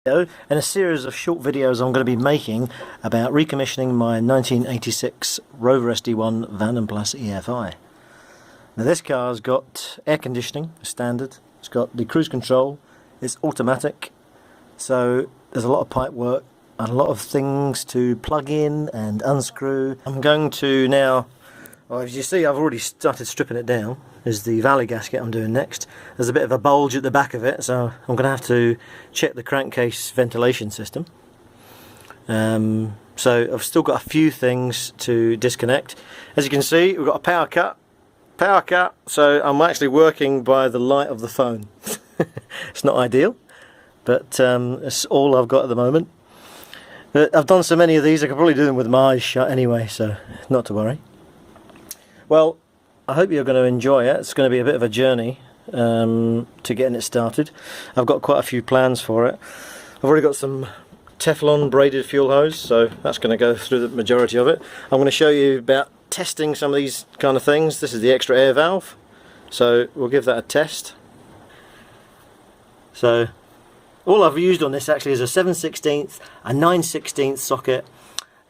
And a series of short videos I'm going to be making about recommissioning my 1986 Rover SD1 Vandenplas EFI. Now this car's got air conditioning, standard, it's got the cruise control, it's automatic, so there's a lot of pipe work and a lot of things to plug in and unscrew. I'm going to now, well, as you see, I've already started stripping it down. Is the valley gasket I'm doing next. There's a bit of a bulge at the back of it, so I'm going to have to check the crankcase ventilation system. So I've still got a few things to disconnect. As you can see, we've got a power cut, so I'm actually working by the light of the phone. It's not ideal, but it's all I've got at the moment. But I've done so many of these, I could probably do them with my eyes shut anyway, so not to worry. Well, I hope you're going to enjoy it. It's going to be a bit of a journey to getting it started. I've got quite a few plans for it. I've already got some Teflon braided fuel hose, so that's going to go through the majority of it. I'm going to show you about testing some of these kind of things. This is the extra air valve, so we'll give that a test. So all I've used on this actually is a 7/16, a 9/16 socket,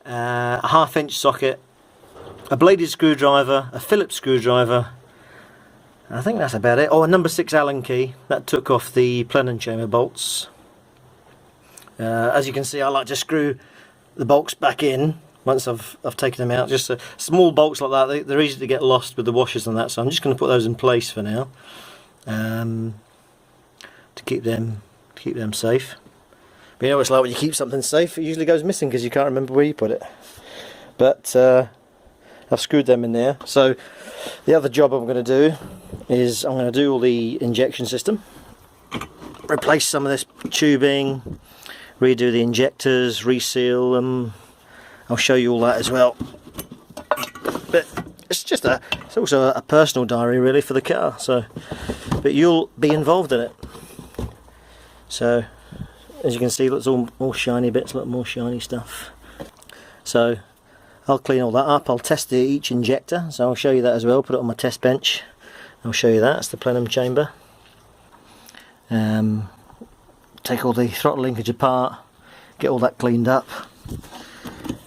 a 1/2 inch socket, a bladed screwdriver, a Phillips screwdriver. I think that's about it. Oh, a number 6 Allen key that took off the plenum chamber bolts. As you can see, I like to screw the bolts back in once I've taken them out. Just small bolts like that, they're easy to get lost with the washers and that. So I'm just going to put those in place for now to keep them safe. But you know what it's like when you keep something safe, it usually goes missing because you can't remember where you put it. But I've screwed them in there. So the other job I'm going to do is I'm going to do all the injection system, replace some of this tubing, redo the injectors, reseal them. I'll show you all that as well. But it's also a personal diary really for the car. So, but you'll be involved in it. So as you can see, look, it's all shiny bits, a lot more shiny stuff. So I'll clean all that up. I'll test each injector, so I'll show you that as well. Put it on my test bench. I'll show you that. It's the plenum chamber. Take all the throttle linkage apart, get all that cleaned up.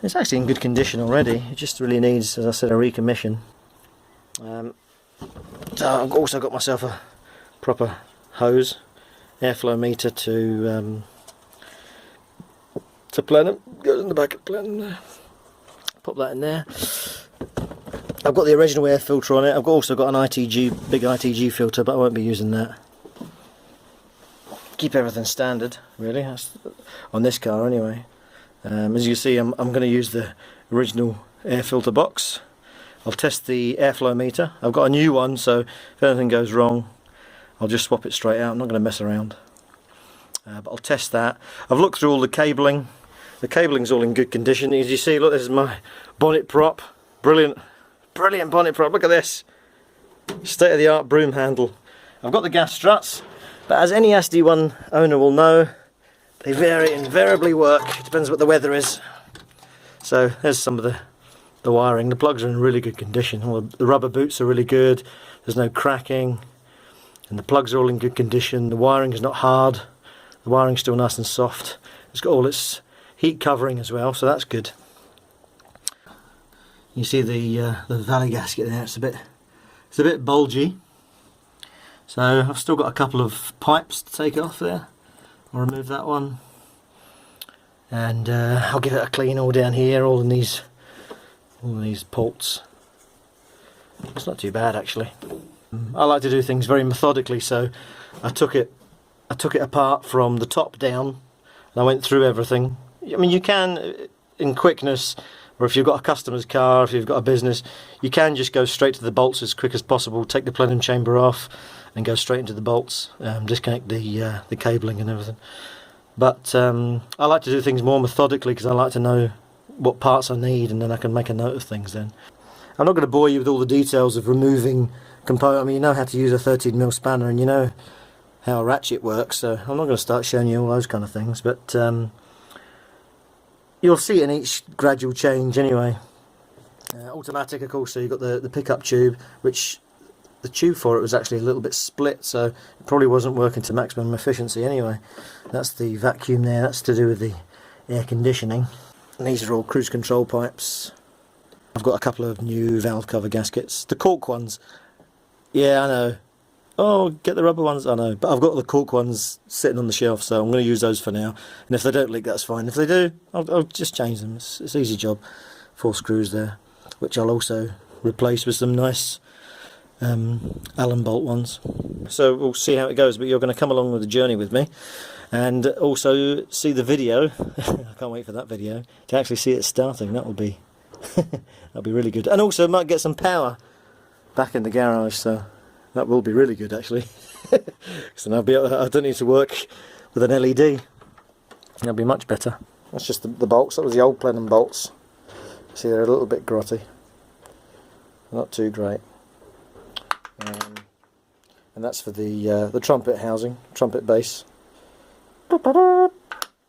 It's actually in good condition already. It just really needs, as I said, a recommission. So I've also got myself a proper hose, airflow meter to plenum. Goes in the back of the plenum there. Pop that in there. I've got the original air filter on it. I've also got an big ITG filter, but I won't be using that. Keep everything standard, really. That's on this car anyway. As you see, I'm going to use the original air filter box. I'll test the airflow meter. I've got a new one, so if anything goes wrong, I'll just swap it straight out. I'm not going to mess around. But I'll test that. I've looked through all the cabling. The cabling's all in good condition. As you see, look, this is my bonnet prop. Brilliant bonnet prop. Look at this. State-of-the-art broom handle. I've got the gas struts, but as any SD1 owner will know, they invariably work. It depends what the weather is. So there's some of the wiring. The plugs are in really good condition. All the rubber boots are really good. There's no cracking, and the plugs are all in good condition. The wiring is not hard. The wiring's still nice and soft. It's got all its heat covering as well, so that's good. You see the valley gasket there. It's a bit bulgy. So I've still got a couple of pipes to take off there. I'll remove that one, and I'll give it a clean all down here, all in these ports. It's not too bad actually. I like to do things very methodically, so I took it apart from the top down, and I went through everything. I mean, you can, in quickness, or if you've got a customer's car, if you've got a business, you can just go straight to the bolts as quick as possible, take the plenum chamber off and go straight into the bolts, disconnect the cabling and everything. But I like to do things more methodically because I like to know what parts I need, and then I can make a note of things then. I'm not going to bore you with all the details of removing components. I mean, you know how to use a 13mm spanner and you know how a ratchet works, so I'm not going to start showing you all those kind of things, but you'll see it in each gradual change anyway. Automatic, of course, so you've got the pickup tube, which the tube for it was actually a little bit split, so it probably wasn't working to maximum efficiency anyway. That's the vacuum there, that's to do with the air conditioning. And these are all cruise control pipes. I've got a couple of new valve cover gaskets. The cork ones, yeah, I know. Oh, get the rubber ones, I know. But I've got the cork ones sitting on the shelf, so I'm going to use those for now. And if they don't leak, that's fine. If they do, I'll just change them. It's an easy job. 4 screws there, which I'll also replace with some nice Allen bolt ones. So we'll see how it goes, but you're going to come along with the journey with me and also see the video. I can't wait for that video to actually see it starting. That will be that'll be really good, and also might get some power back in the garage, so that will be really good actually. So I don't need to work with an LED. That'll be much better. That's just the bolts. That was the old plenum bolts. See, they're a little bit grotty, not too great. And that's for the trumpet housing, trumpet base.